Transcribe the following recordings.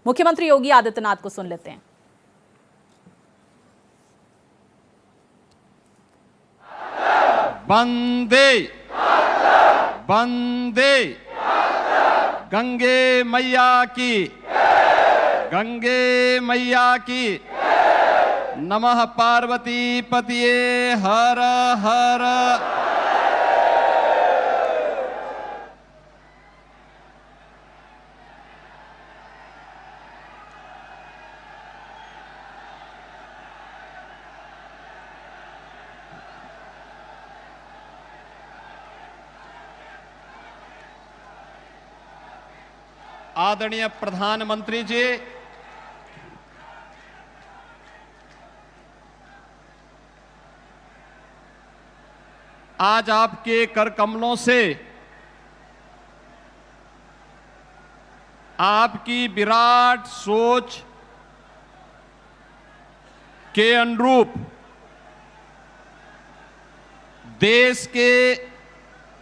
मुख्यमंत्री योगी आदित्यनाथ को सुन लेते हैं। वंदे वंदे गंगे मैया की, गंगे मैया की। नमः पार्वती पतिये हर हर। आदरणीय प्रधानमंत्री जी, आज आपके कर कमलों से आपकी विराट सोच के अनुरूप देश के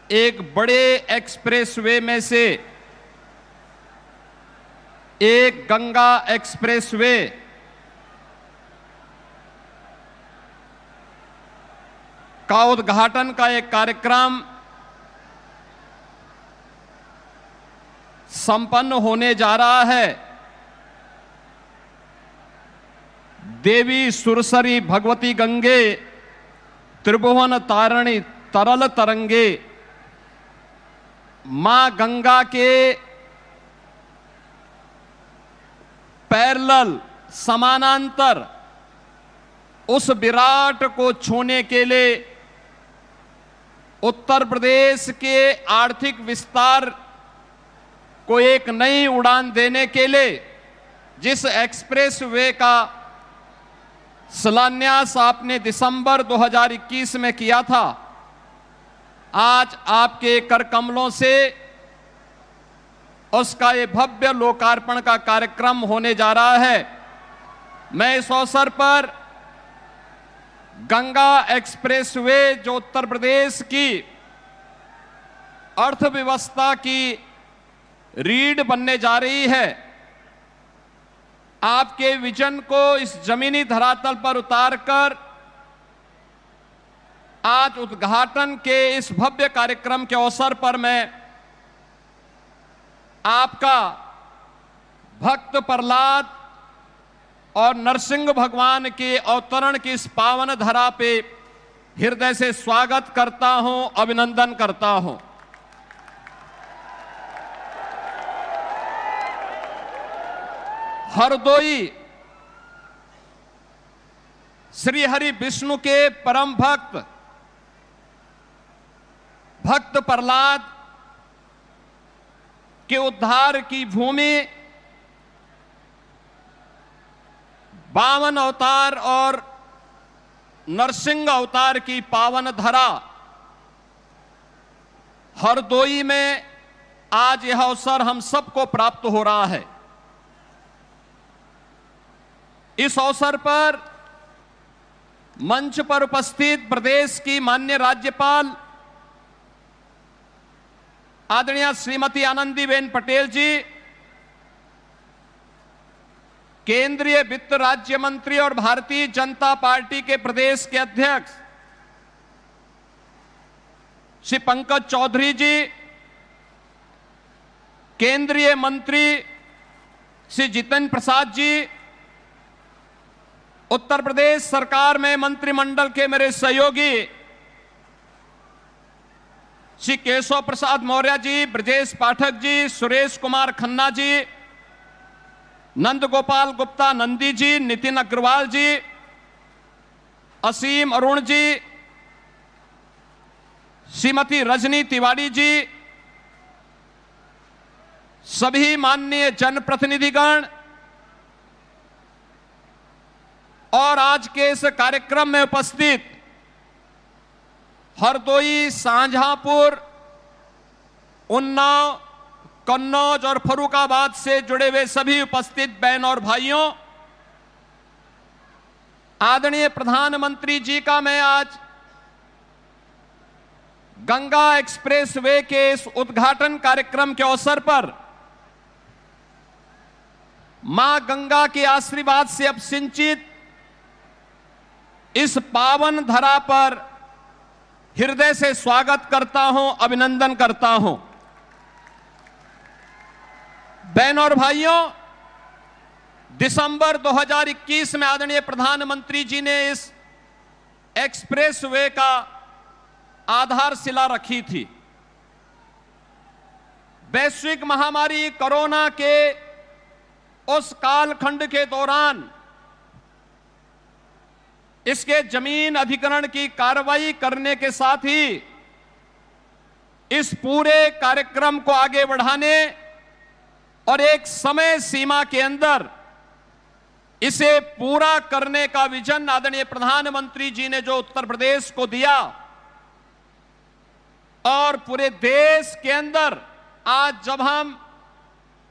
एक बड़े एक्सप्रेसवे में से एक गंगा एक्सप्रेसवे का उद्घाटन का एक कार्यक्रम संपन्न होने जा रहा है। देवी सुरसरी भगवती गंगे त्रिभुवन तारिणी तरल तरंगे, मां गंगा के पैरेलल समानांतर उस विराट को छूने के लिए उत्तर प्रदेश के आर्थिक विस्तार को एक नई उड़ान देने के लिए जिस एक्सप्रेस वे का शिलान्यास आपने दिसंबर 2021 में किया था, आज आपके कर कमलों से उसका ये भव्य लोकार्पण का कार्यक्रम होने जा रहा है। मैं इस अवसर पर गंगा एक्सप्रेसवे जो उत्तर प्रदेश की अर्थव्यवस्था की रीढ़ बनने जा रही है, आपके विजन को इस जमीनी धरातल पर उतारकर आज उद्घाटन के इस भव्य कार्यक्रम के अवसर पर मैं आपका भक्त प्रहलाद और नरसिंह भगवान के अवतरण की इस पावन धरा पे हृदय से स्वागत करता हूं, अभिनंदन करता हूं। हरदोई श्री हरि विष्णु के परम भक्त भक्त प्रहलाद के उद्धार की भूमि, 52 अवतार और नरसिंह अवतार की पावन धरा हरदोई में आज यह अवसर हम सबको प्राप्त हो रहा है। इस अवसर पर मंच पर उपस्थित प्रदेश की माननीय राज्यपाल आदरणीय श्रीमती आनंदीबेन पटेल जी, केंद्रीय वित्त राज्य मंत्री और भारतीय जनता पार्टी के प्रदेश के अध्यक्ष श्री पंकज चौधरी जी, केंद्रीय मंत्री श्री जितेंद्र प्रसाद जी, उत्तर प्रदेश सरकार में मंत्रिमंडल के मेरे सहयोगी श्री केशव प्रसाद मौर्य जी, ब्रजेश पाठक जी, सुरेश कुमार खन्ना जी, नंद गोपाल गुप्ता नंदी जी, नितिन अग्रवाल जी, असीम अरुण जी, श्रीमती रजनी तिवारी जी, सभी माननीय जनप्रतिनिधिगण और आज के इस कार्यक्रम में उपस्थित हरदोई, शाहजहांपुर, उन्नाव, कन्नौज और फर्रुखाबाद से जुड़े हुए सभी उपस्थित बहन और भाइयों, आदरणीय प्रधानमंत्री जी का मैं आज गंगा एक्सप्रेसवे के इस उद्घाटन कार्यक्रम के अवसर पर मां गंगा के आशीर्वाद से अब सिंचित इस पावन धरा पर हृदय से स्वागत करता हूं, अभिनंदन करता हूं। बहनों और भाइयों, दिसंबर 2021 में आदरणीय प्रधानमंत्री जी ने इस एक्सप्रेसवे का आधारशिला रखी थी। वैश्विक महामारी कोरोना के उस कालखंड के दौरान इसके जमीन अधिग्रहण की कार्रवाई करने के साथ ही इस पूरे कार्यक्रम को आगे बढ़ाने और एक समय सीमा के अंदर इसे पूरा करने का विजन आदरणीय प्रधानमंत्री जी ने जो उत्तर प्रदेश को दिया और पूरे देश के अंदर आज जब हम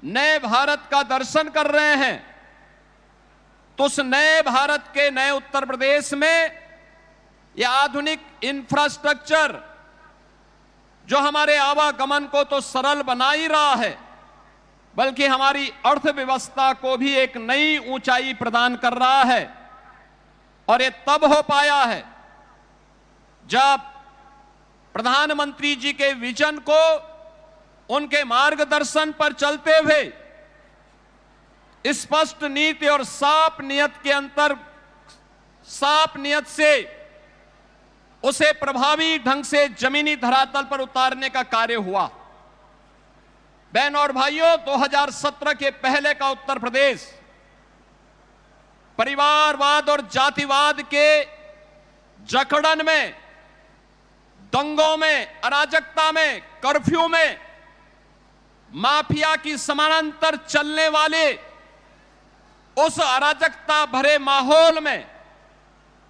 नए भारत का दर्शन कर रहे हैं तो उस नए भारत के नए उत्तर प्रदेश में यह आधुनिक इंफ्रास्ट्रक्चर जो हमारे आवागमन को तो सरल बना ही रहा है, बल्कि हमारी अर्थव्यवस्था को भी एक नई ऊंचाई प्रदान कर रहा है। और ये तब हो पाया है जब प्रधानमंत्री जी के विजन को उनके मार्गदर्शन पर चलते हुए स्पष्ट नीति और साफ नियत से उसे प्रभावी ढंग से जमीनी धरातल पर उतारने का कार्य हुआ। बहनों और भाइयों, 2017 के पहले का उत्तर प्रदेश परिवारवाद और जातिवाद के जकड़न में, दंगों में, अराजकता में, कर्फ्यू में, माफिया की समानांतर चलने वाले उस अराजकता भरे माहौल में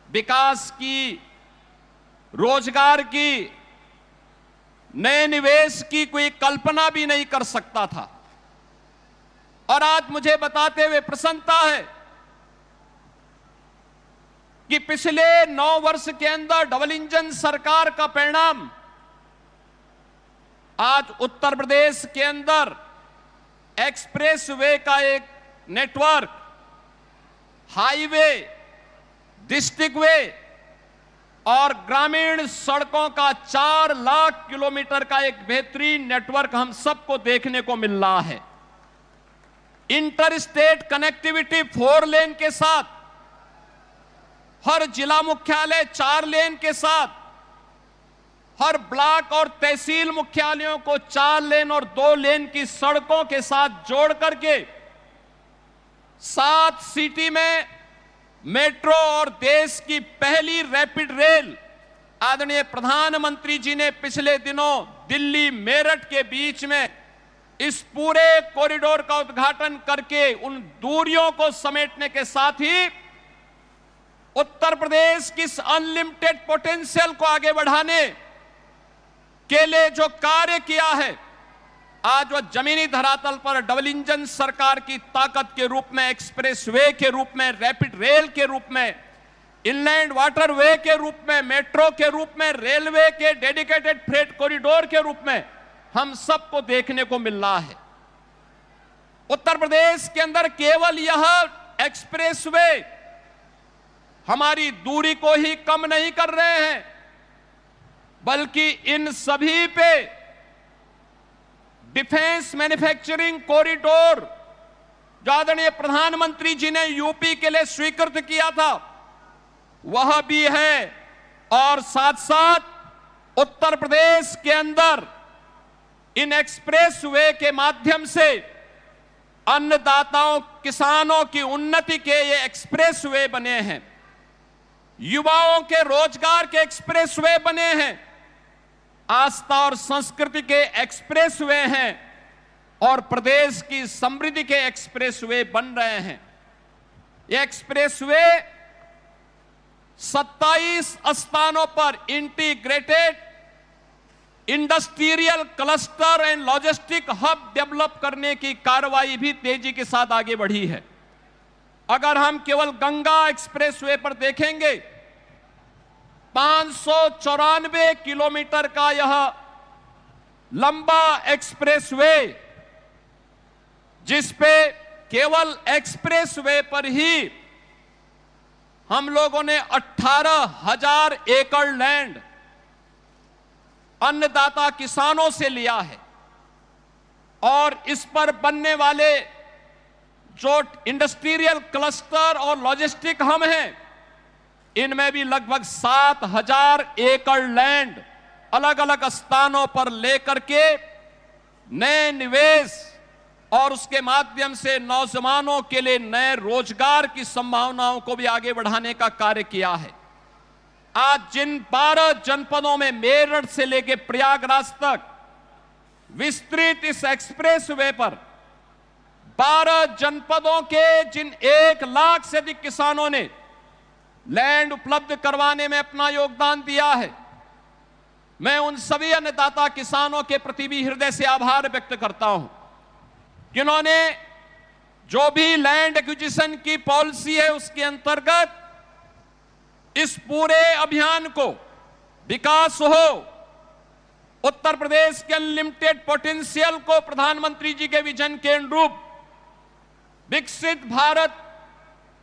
विकास की, रोजगार की, नए निवेश की कोई कल्पना भी नहीं कर सकता था। और आज मुझे बताते हुए प्रसन्नता है कि पिछले 9 वर्ष के अंदर डबल इंजन सरकार का परिणाम आज उत्तर प्रदेश के अंदर एक्सप्रेसवे का एक नेटवर्क, हाईवे, डिस्ट्रिक्ट वे और ग्रामीण सड़कों का 4 लाख किलोमीटर का एक बेहतरीन नेटवर्क हम सबको देखने को मिल रहा है। इंटर स्टेट कनेक्टिविटी 4 लेन के साथ, हर जिला मुख्यालय 4 लेन के साथ, हर ब्लॉक और तहसील मुख्यालयों को 4 लेन और 2 लेन की सड़कों के साथ जोड़ करके 7 सिटी में मेट्रो और देश की पहली रैपिड रेल आदरणीय प्रधानमंत्री जी ने पिछले दिनों दिल्ली मेरठ के बीच में इस पूरे कॉरिडोर का उद्घाटन करके उन दूरियों को समेटने के साथ ही उत्तर प्रदेश की अनलिमिटेड पोटेंशियल को आगे बढ़ाने के लिए जो कार्य किया है, आज वह जमीनी धरातल पर डबल इंजन सरकार की ताकत के रूप में, एक्सप्रेसवे के रूप में, रैपिड रेल के रूप में, इनलैंड वाटरवे के रूप में, मेट्रो के रूप में, रेलवे के डेडिकेटेड फ्रेट कॉरिडोर के रूप में हम सबको देखने को मिल रहा है। उत्तर प्रदेश के अंदर केवल यह एक्सप्रेसवे हमारी दूरी को ही कम नहीं कर रहे हैं, बल्कि इन सभी पे डिफेंस मैन्युफैक्चरिंग कॉरिडोर जो आदरणीय प्रधानमंत्री जी ने यूपी के लिए स्वीकृत किया था वह भी है। और साथ साथ उत्तर प्रदेश के अंदर इन एक्सप्रेसवे के माध्यम से अन्नदाताओं, किसानों की उन्नति के ये एक्सप्रेसवे बने हैं, युवाओं के रोजगार के एक्सप्रेसवे बने हैं, आस्था और संस्कृति के एक्सप्रेसवे हैं और प्रदेश की समृद्धि के एक्सप्रेसवे बन रहे हैं। ये एक्सप्रेसवे 27 स्थानों पर integrated industrial cluster and logistic hub develop करने की कार्रवाई भी तेजी के साथ आगे बढ़ी है। अगर हम केवल गंगा एक्सप्रेसवे पर देखेंगे, 594 किलोमीटर का यह लंबा एक्सप्रेसवे जिस पे केवल एक्सप्रेसवे पर ही हम लोगों ने 18,000 एकड़ लैंड अन्नदाता किसानों से लिया है और इस पर बनने वाले जो इंडस्ट्रियल क्लस्टर और लॉजिस्टिक हम हैं, इनमें भी लगभग 7,000 एकड़ लैंड अलग अलग स्थानों पर लेकर के नए निवेश और उसके माध्यम से नौजवानों के लिए नए रोजगार की संभावनाओं को भी आगे बढ़ाने का कार्य किया है। आज जिन 12 जनपदों में मेरठ से लेकर प्रयागराज तक विस्तृत इस एक्सप्रेसवे पर 12 जनपदों के जिन 1 लाख से अधिक किसानों ने लैंड उपलब्ध करवाने में अपना योगदान दिया है, मैं उन सभी अन्नदाता किसानों के प्रति भी हृदय से आभार व्यक्त करता हूं, जिन्होंने जो भी लैंड एक्विजिशन की पॉलिसी है उसके अंतर्गत इस पूरे अभियान को विकास हो, उत्तर प्रदेश के अनलिमिटेड पोटेंशियल को प्रधानमंत्री जी के विजन के अनुरूप विकसित भारत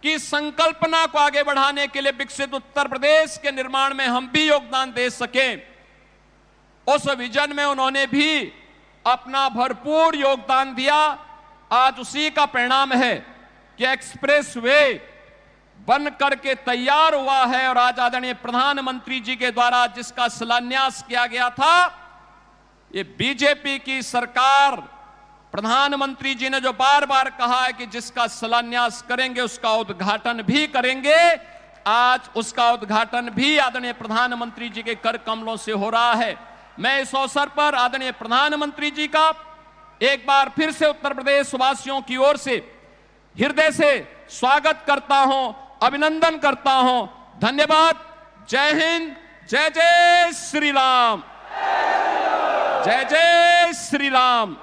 की संकल्पना को आगे बढ़ाने के लिए विकसित उत्तर प्रदेश के निर्माण में हम भी योगदान दे सकें, उस विजन में उन्होंने भी अपना भरपूर योगदान दिया। आज उसी का परिणाम है कि एक्सप्रेसवे बन करके तैयार हुआ है और आज आदरणीय प्रधानमंत्री जी के द्वारा जिसका शिलान्यास किया गया था, ये बीजेपी की सरकार, प्रधानमंत्री जी ने जो बार बार कहा है कि जिसका शिलान्यास करेंगे उसका उद्घाटन भी करेंगे, आज उसका उद्घाटन भी आदरणीय प्रधानमंत्री जी के कर कमलों से हो रहा है। मैं इस अवसर पर आदरणीय प्रधानमंत्री जी का एक बार फिर से उत्तर प्रदेश वासियों की ओर से हृदय से स्वागत करता हूं, अभिनंदन करता हूं। धन्यवाद। जय हिंद। जय जय श्री राम। जय जय श्री राम।